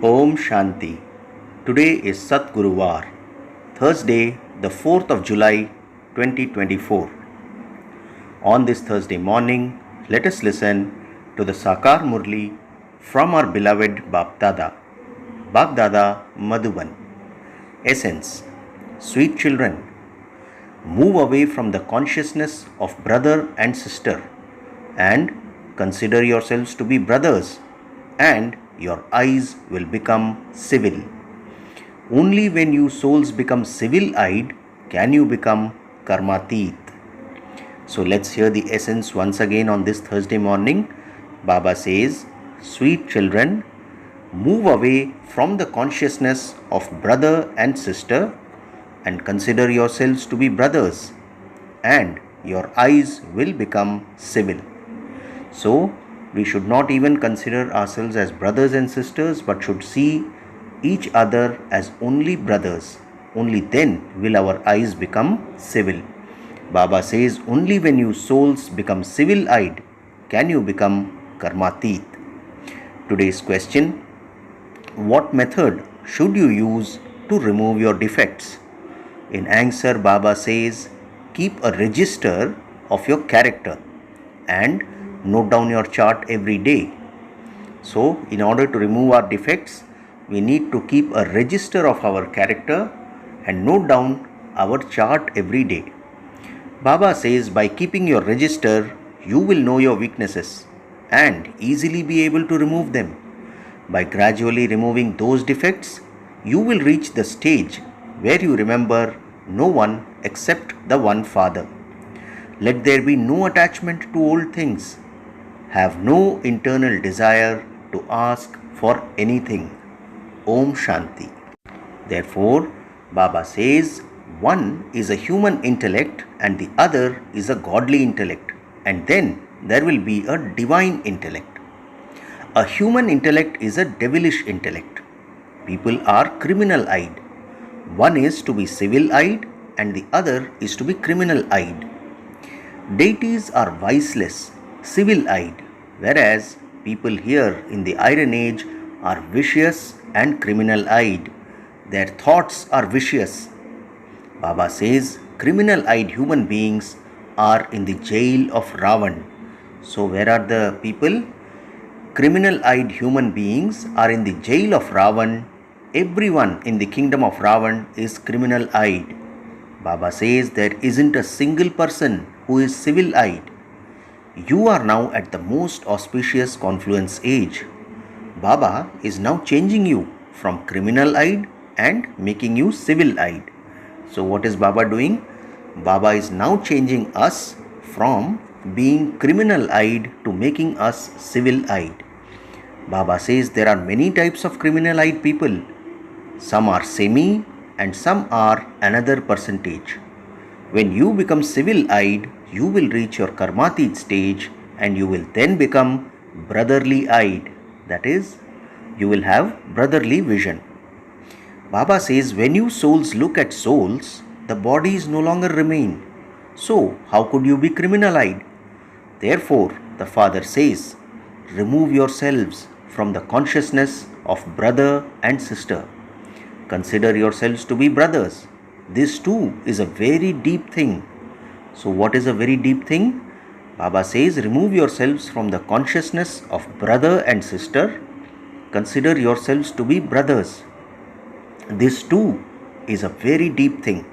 Om Shanti. Today is Satgurubar, Thursday, the 4th of July 2024. On this Thursday morning, let us listen to the Sakar Murli from our beloved Bap Dada Madhuban. Essence. Sweet children, move away from the consciousness of brother and sister and consider yourselves to be brothers, and your eyes will become civil. Only when you souls become civil-eyed can you become karmatit. So let's hear the essence once again on this Thursday morning. Baba says, sweet children, move away from the consciousness of brother and sister and consider yourselves to be brothers, and your eyes will become civil. So, we should not even consider ourselves as brothers and sisters, but should see each other as only brothers. Only then will our eyes become civil. Baba says, only when you souls become civil-eyed can you become karmatit. Today's question: what method should you use to remove your defects? In answer, Baba says, keep a register of your character and note down your chart every day. So, in order to remove our defects, we need to keep a register of our character and note down our chart every day. Baba says, by keeping your register, you will know your weaknesses and easily be able to remove them. By gradually removing those defects, you will reach the stage where you remember no one except the one Father. Let there be no attachment to old things. Have no internal desire to ask for anything. Om Shanti. Therefore, Baba says, one is a human intellect and the other is a godly intellect, and then there will be a divine intellect. A human intellect is a devilish intellect. People are criminal-eyed. One is to be civil-eyed and the other is to be criminal-eyed. Deities are viceless, civil-eyed, whereas people here in the Iron Age are vicious and criminal-eyed. Their thoughts are vicious. Baba says, criminal-eyed human beings are in the jail of Ravan. So where are the people? Criminal-eyed human beings are in the jail of Ravan. Everyone in the kingdom of Ravan is criminal-eyed. Baba says there isn't a single person who is civil-eyed. You are now at the most auspicious confluence age. Baba is now changing you from criminal-eyed and making you civil-eyed. So what is Baba doing? Baba is now changing us from being criminal-eyed to making us civil-eyed. Baba says there are many types of criminal-eyed people. Some are semi and some are another percentage. When you become civil-eyed, you will reach your karmatit stage and you will then become brotherly-eyed. That is, you will have brotherly vision. Baba says when you souls look at souls, the bodies no longer remain. So, how could you be criminal-eyed? Therefore, the Father says, remove yourselves from the consciousness of brother and sister. Consider yourselves to be brothers. This too is a very deep thing. So what is a very deep thing? Baba says, remove yourselves from the consciousness of brother and sister. Consider yourselves to be brothers. This too is a very deep thing.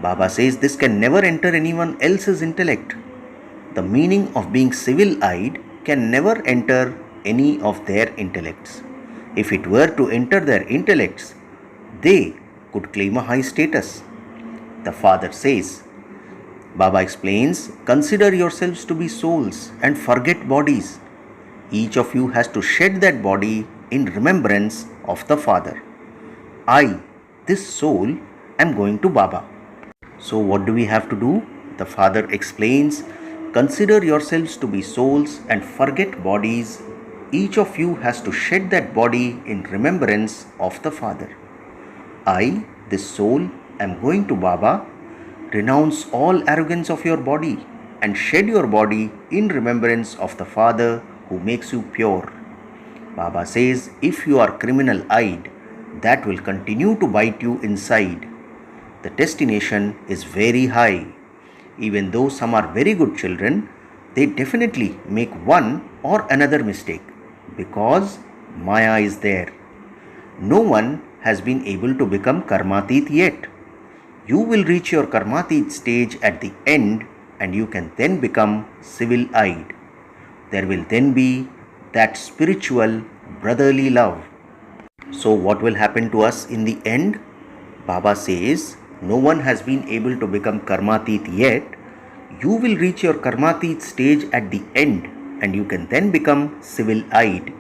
Baba says this can never enter anyone else's intellect. The meaning of being civil-eyed can never enter any of their intellects. If it were to enter their intellects, they could claim a high status. The Father says, Baba explains, consider yourselves to be souls and forget bodies. Each of you has to shed that body in remembrance of the Father. I, this soul, am going to Baba. So what do we have to do? The Father explains, consider yourselves to be souls and forget bodies. Each of you has to shed that body in remembrance of the Father. I, this soul, am going to Baba. Renounce all arrogance of your body and shed your body in remembrance of the Father who makes you pure. Baba says, if you are criminal-eyed, that will continue to bite you inside. The destination is very high. Even though some are very good children, they definitely make one or another mistake because Maya is there. No one has been able to become Karmatit yet. You will reach your Karmatit stage at the end and you can then become civil-eyed. There will then be that spiritual brotherly love. So what will happen to us in the end? Baba says, no one has been able to become Karmatit yet. You will reach your Karmatit stage at the end and you can then become civil-eyed.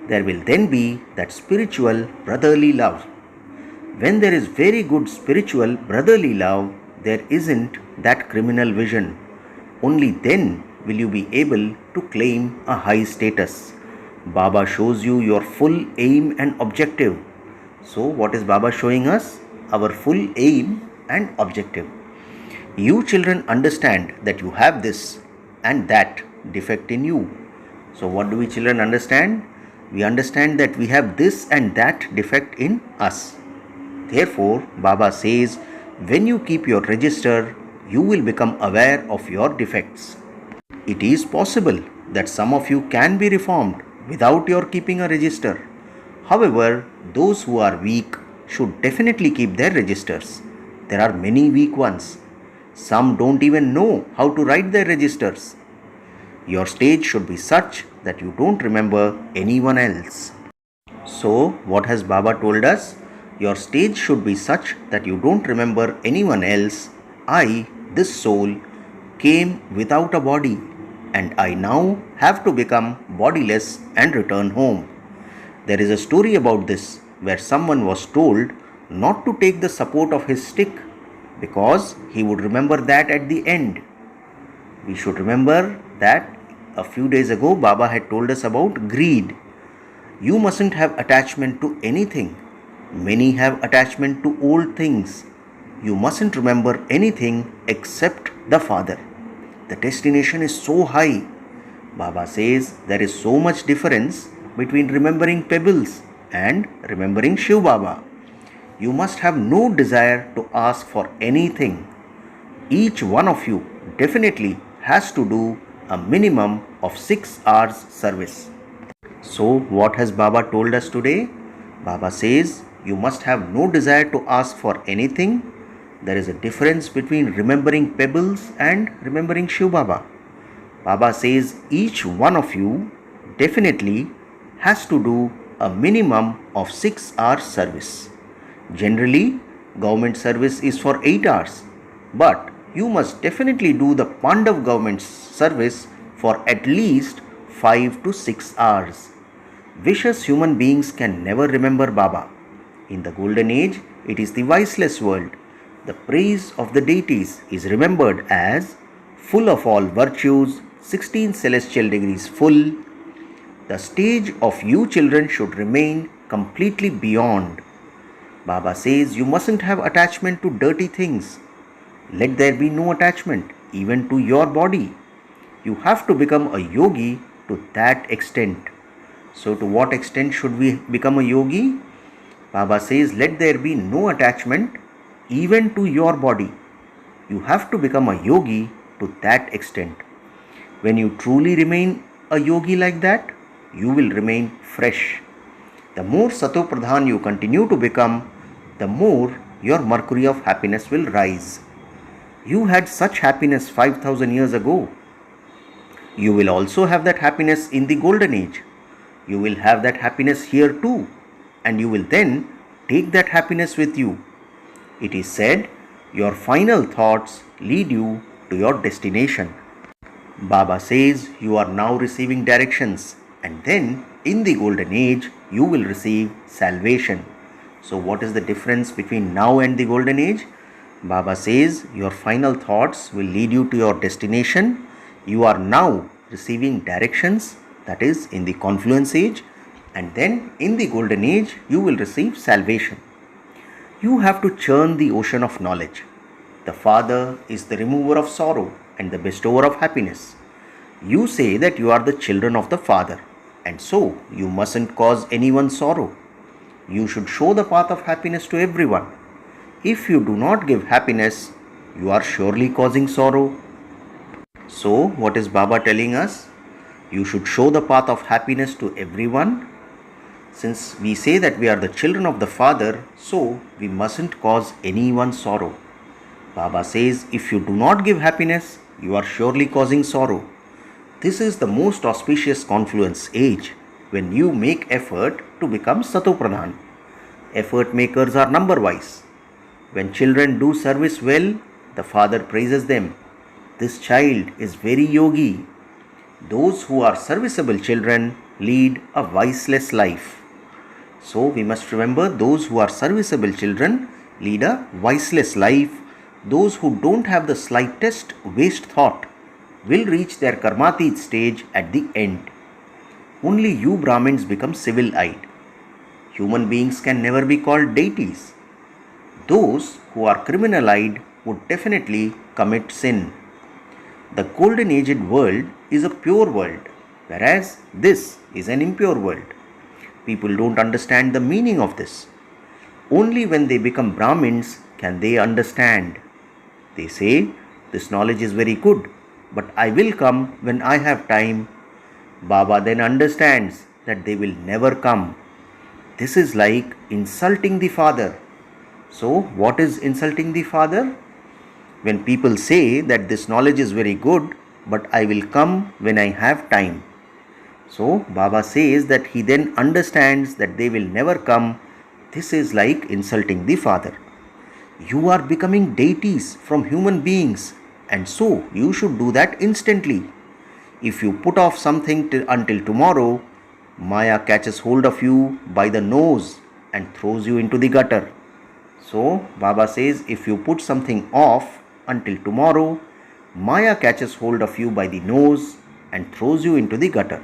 There will then be that spiritual brotherly love. When there is very good spiritual brotherly love, there isn't that criminal vision. Only then will you be able to claim a high status. Baba shows you your full aim and objective. So what is Baba showing us? Our full aim and objective. You children understand that you have this and that defect in you. So what do we children understand? We understand that we have this and that defect in us. Therefore, Baba says, when you keep your register, you will become aware of your defects. It is possible that some of you can be reformed without your keeping a register. However, those who are weak should definitely keep their registers. There are many weak ones. Some don't even know how to write their registers. Your stage should be such that you don't remember anyone else. So, what has Baba told us? Your stage should be such that you don't remember anyone else. I, this soul, came without a body and I now have to become bodiless and return home. There is a story about this where someone was told not to take the support of his stick because he would remember that at the end. We should remember that a few days ago Baba had told us about greed. You mustn't have attachment to anything. Many have attachment to old things. You mustn't remember anything except the Father. The destination is so high. Baba says there is so much difference between remembering pebbles and remembering Shiv Baba. You must have no desire to ask for anything. Each one of you definitely has to do a minimum of 6 hours service. So what has Baba told us today? Baba says you must have no desire to ask for anything. There is a difference between remembering pebbles and remembering Shiv Baba. Baba says each one of you definitely has to do a minimum of 6 hours service. Generally, government service is for 8 hours, but you must definitely do the Pandav government service for at least 5 to 6 hours. Vicious human beings can never remember Baba. In the golden age, it is the viceless world. The praise of the deities is remembered as full of all virtues, 16 celestial degrees full. The stage of you children should remain completely beyond. Baba says you mustn't have attachment to dirty things. Let there be no attachment even to your body. You have to become a yogi to that extent. So to what extent should we become a yogi? Baba says let there be no attachment even to your body. You have to become a yogi to that extent. When you truly remain a yogi like that, you will remain fresh. The more Satopradhan you continue to become, the more your mercury of happiness will rise. You had such happiness 5,000 years ago. You will also have that happiness in the golden age. You will have that happiness here too, and you will then take that happiness with you. It is said, your final thoughts lead you to your destination. Baba says you are now receiving directions, and then in the golden age you will receive salvation. So what is the difference between now and the golden age? Baba says your final thoughts will lead you to your destination. You are now receiving directions, that is in the confluence age, and then in the golden age you will receive salvation. You have to churn the ocean of knowledge. The Father is the remover of sorrow and the bestower of happiness. You say that you are the children of the Father. and so you mustn't cause anyone sorrow. You should show the path of happiness to everyone. If you do not give happiness, you are surely causing sorrow. So, what is Baba telling us? You should show the path of happiness to everyone. Since we say that we are the children of the Father, so we mustn't cause anyone sorrow. Baba says, if you do not give happiness, you are surely causing sorrow. This is the most auspicious confluence age when you make effort to become Satopradhan. Effort makers are number wise. When children do service well, the Father praises them. This child is very yogi. Those who are serviceable children lead a viceless life. So we must remember, those who are serviceable children lead a viceless life. Those who don't have the slightest waste thought will reach their karmatit stage at the end. Only you Brahmins become civil-eyed. Human beings can never be called deities. Those who are criminal-eyed would definitely commit sin. The golden aged world is a pure world, whereas this is an impure world. People don't understand the meaning of this. Only when they become Brahmins can they understand. They say, this knowledge is very good, but I will come when I have time. Baba then understands that they will never come. This is like insulting the Father. So, what is insulting the Father? When people say that this knowledge is very good, but I will come when I have time. So, Baba says that he then understands that they will never come. This is like insulting the Father. You are becoming deities from human beings, and so you should do that instantly. If you put off something until tomorrow, Maya catches hold of you by the nose and throws you into the gutter. So, Baba says, if you put something off until tomorrow, Maya catches hold of you by the nose and throws you into the gutter.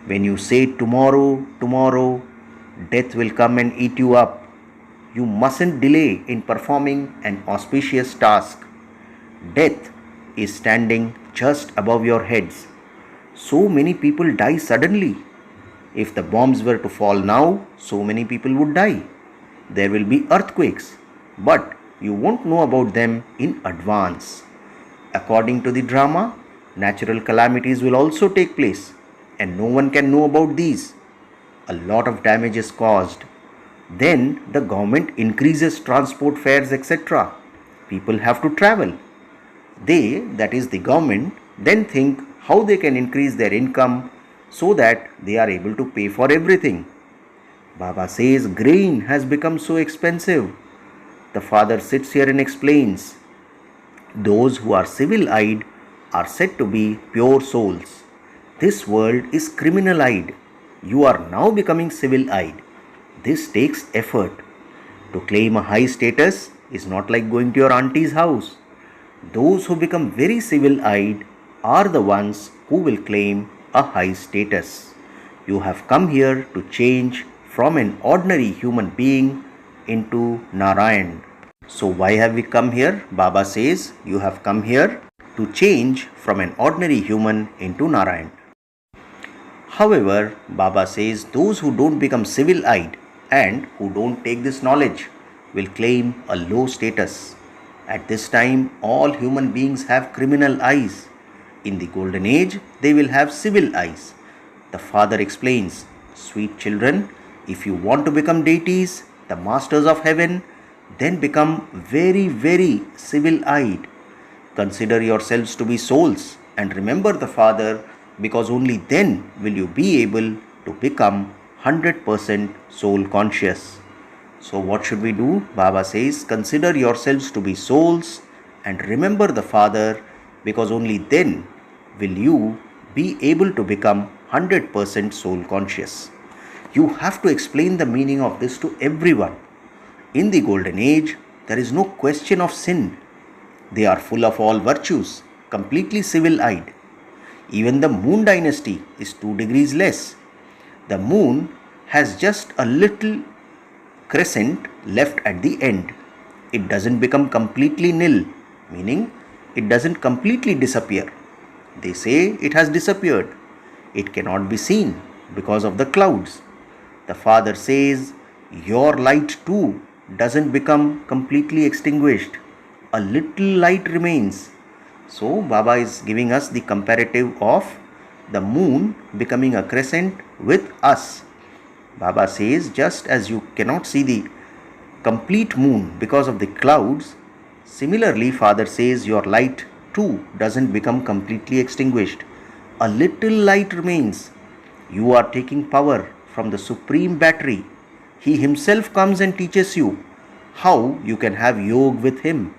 When you say tomorrow, tomorrow, death will come and eat you up. You mustn't delay in performing an auspicious task. Death is standing just above your heads. So many people die suddenly. If the bombs were to fall now, so many people would die. There will be earthquakes, but you won't know about them in advance. According to the drama, natural calamities will also take place, and no one can know about these. A lot of damage is caused. Then the government increases transport fares, etc. People have to travel. They, that is the government, then think how they can increase their income so that they are able to pay for everything. Baba says grain has become so expensive. The Father sits here and explains. Those who are civil-eyed are said to be pure souls. This world is criminal-eyed. You are now becoming civil-eyed. This takes effort. To claim a high status is not like going to your auntie's house. Those who become very civil-eyed are the ones who will claim a high status. You have come here to change from an ordinary human being into Narayan. So why have we come here? Baba says you have come here to change from an ordinary human into Narayan. However, Baba says those who don't become civil-eyed and who don't take this knowledge will claim a low status. At this time, all human beings have criminal eyes. In the golden age, they will have civil eyes. The Father explains, sweet children, if you want to become deities, the masters of heaven, then become very, very civil-eyed. Consider yourselves to be souls and remember the Father, because only then will you be able to become 100% soul conscious. So what should we do? Baba says, consider yourselves to be souls and remember the Father, because only then will you be able to become 100% soul conscious. You have to explain the meaning of this to everyone. In the golden age, there is no question of sin. They are full of all virtues, completely civil-eyed. Even the moon dynasty is 2 degrees less. The moon has just a little crescent left at the end. It doesn't become completely nil, meaning it doesn't completely disappear. They say it has disappeared. It cannot be seen. because of the clouds. The Father says, your light too doesn't become completely extinguished. A little light remains. So, Baba is giving us the comparative of the moon becoming a crescent with us. Baba says, just as you cannot see the complete moon because of the clouds, similarly, Father says, your light too doesn't become completely extinguished. A little light remains. You are taking power from the supreme battery. He himself comes and teaches you how you can have yoga with him.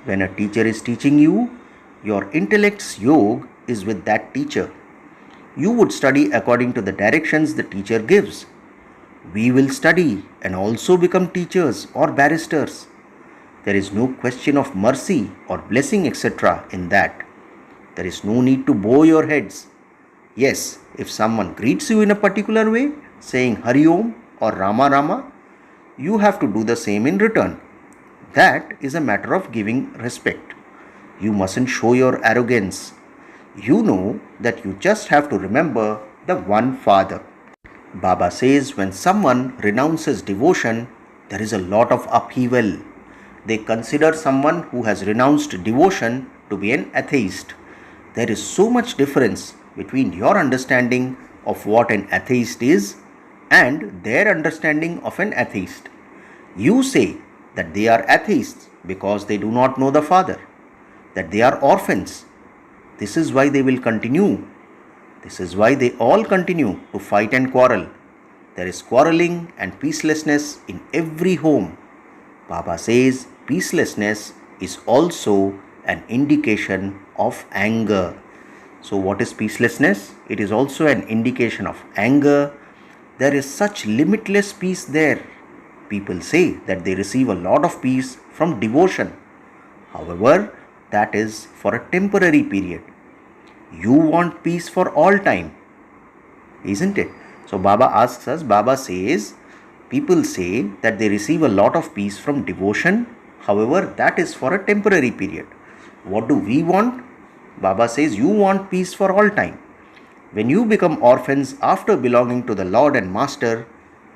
When a teacher is teaching you, your intellect's yoga is with that teacher. You would study according to the directions the teacher gives. We will study and also become teachers or barristers. There is no question of mercy or blessing, etc. in that. There is no need to bow your heads. Yes, if someone greets you in a particular way, saying Hari Om or Rama Rama, you have to do the same in return. That is a matter of giving respect. You mustn't show your arrogance. You know that you just have to remember the one Father. Baba says when someone renounces devotion, there is a lot of upheaval. They consider someone who has renounced devotion to be an atheist. There is so much difference between your understanding of what an atheist is and their understanding of an atheist. You say that they are atheists because they do not know the Father, that they are orphans. This is why they will continue. This is why they all continue to fight and quarrel. There is quarreling and peacelessness in every home. Baba says peacelessness is also an indication of anger. So what is peacelessness? It is also an indication of anger. There is such limitless peace there. People say that they receive a lot of peace from devotion. However, that is for a temporary period. You want peace for all time, isn't it? So Baba asks us, Baba says, people say that they receive a lot of peace from devotion. However, that is for a temporary period. What do we want? Baba says, you want peace for all time. When you become orphans after belonging to the Lord and Master,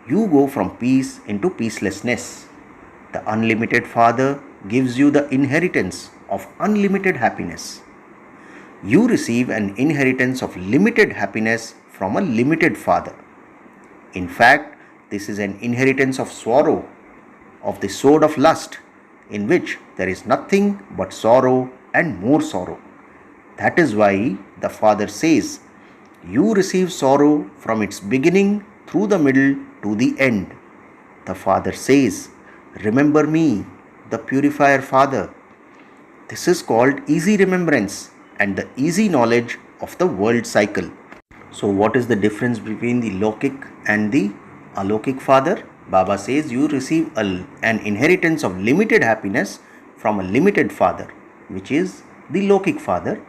you go from peace into peacelessness. The unlimited Father gives you the inheritance of unlimited happiness. You receive an inheritance of limited happiness from a limited Father. In fact, this is an inheritance of sorrow, of the sword of lust, in which there is nothing but sorrow and more sorrow. That is why the Father says, you receive sorrow from its beginning through the middle to the end. The Father says, remember me, the purifier Father. This is called easy remembrance and the easy knowledge of the world cycle. So what is the difference between the Lokik and the Alokik Father? Baba says you receive an inheritance of limited happiness from a limited Father, which is the Lokik Father.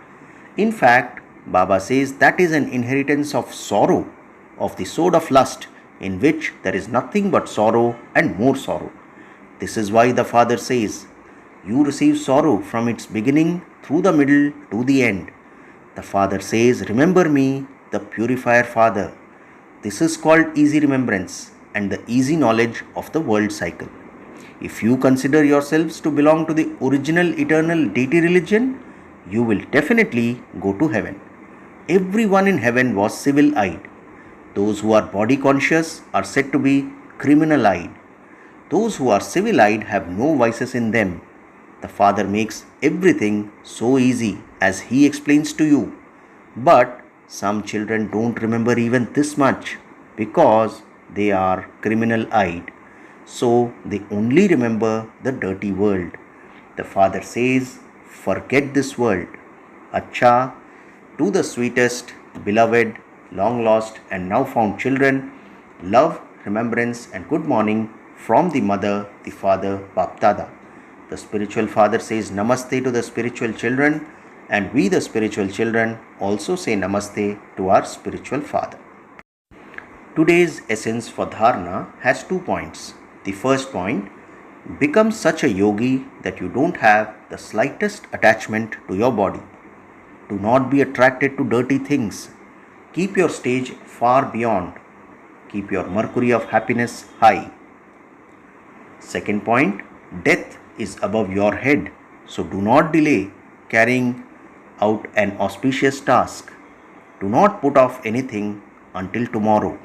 In fact, Baba says that is an inheritance of sorrow, of the sword of lust, in which there is nothing but sorrow and more sorrow. This is why the Father says, you receive sorrow from its beginning through the middle to the end. The Father says, remember me, the purifier Father. This is called easy remembrance and the easy knowledge of the world cycle. If you consider yourselves to belong to the original eternal deity religion, you will definitely go to heaven. Everyone in heaven was civil-eyed. Those who are body conscious are said to be criminal-eyed. Those who are civil-eyed have no vices in them. The Father makes everything so easy as He explains to you. But some children don't remember even this much because they are criminal-eyed. So they only remember the dirty world. The Father says, forget this world. Acha, to the sweetest, beloved, long lost and now found children, love, remembrance and good morning from the Mother, the Father, Bapdada. The spiritual Father says Namaste to the spiritual children, and we the spiritual children also say Namaste to our spiritual Father. Today's essence for Dharana has 2 points. The first point, become such a yogi that you don't have the slightest attachment to your body. Do not be attracted to dirty things. Keep your stage far beyond. Keep your mercury of happiness high. Second point, death is above your head, so do not delay carrying out an auspicious task. Do not put off anything until tomorrow.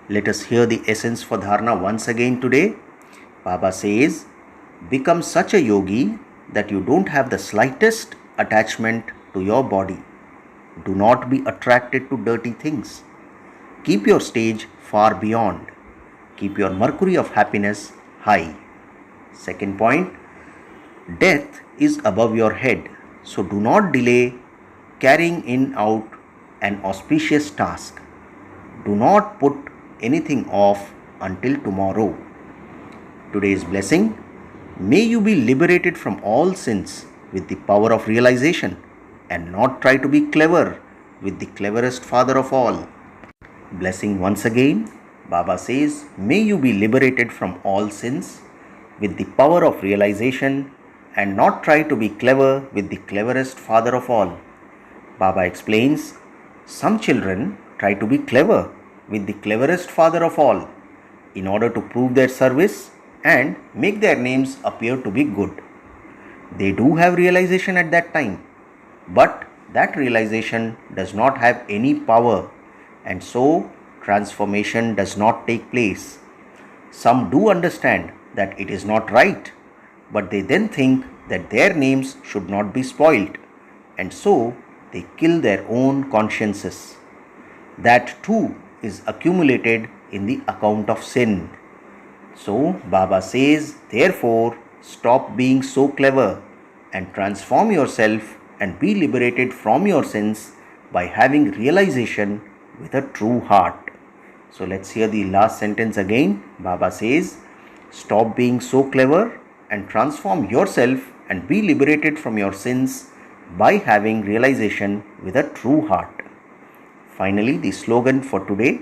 Let us hear the essence for dharana once again today. Baba says, become such a yogi that you don't have the slightest attachment to your body. Do not be attracted to dirty things. Keep your stage far beyond. Keep your mercury of happiness high. Second point, death is above your head, so do not delay carrying in out an auspicious task. Do not put anything off until tomorrow. Today's blessing, may you be liberated from all sins with the power of realization and not try to be clever with the cleverest father of all. Blessing once again, Baba says, may you be liberated from all sins with the power of realization and not try to be clever with the cleverest father of all. Baba explains, some children try to be clever with the cleverest father of all in order to prove their service and make their names appear to be good. They do have realization at that time, but that realization does not have any power, and so transformation does not take place. Some do understand that it is not right, but they then think that their names should not be spoilt, and so they kill their own consciences. That too is accumulated in the account of sin. So Baba says, therefore, stop being so clever and transform yourself and be liberated from your sins by having realization with a true heart. So let's hear the last sentence again. Baba says, stop being so clever and transform yourself and be liberated from your sins by having realization with a true heart. Finally, the slogan for today,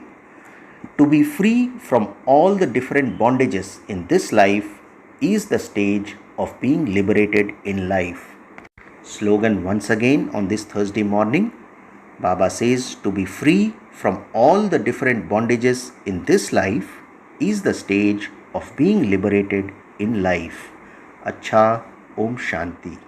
to be free from all the different bondages in this life is the stage of being liberated in life. Slogan once again on this Thursday morning. Baba says, to be free from all the different bondages in this life is the stage of being liberated in life. Acha, Om Shanti.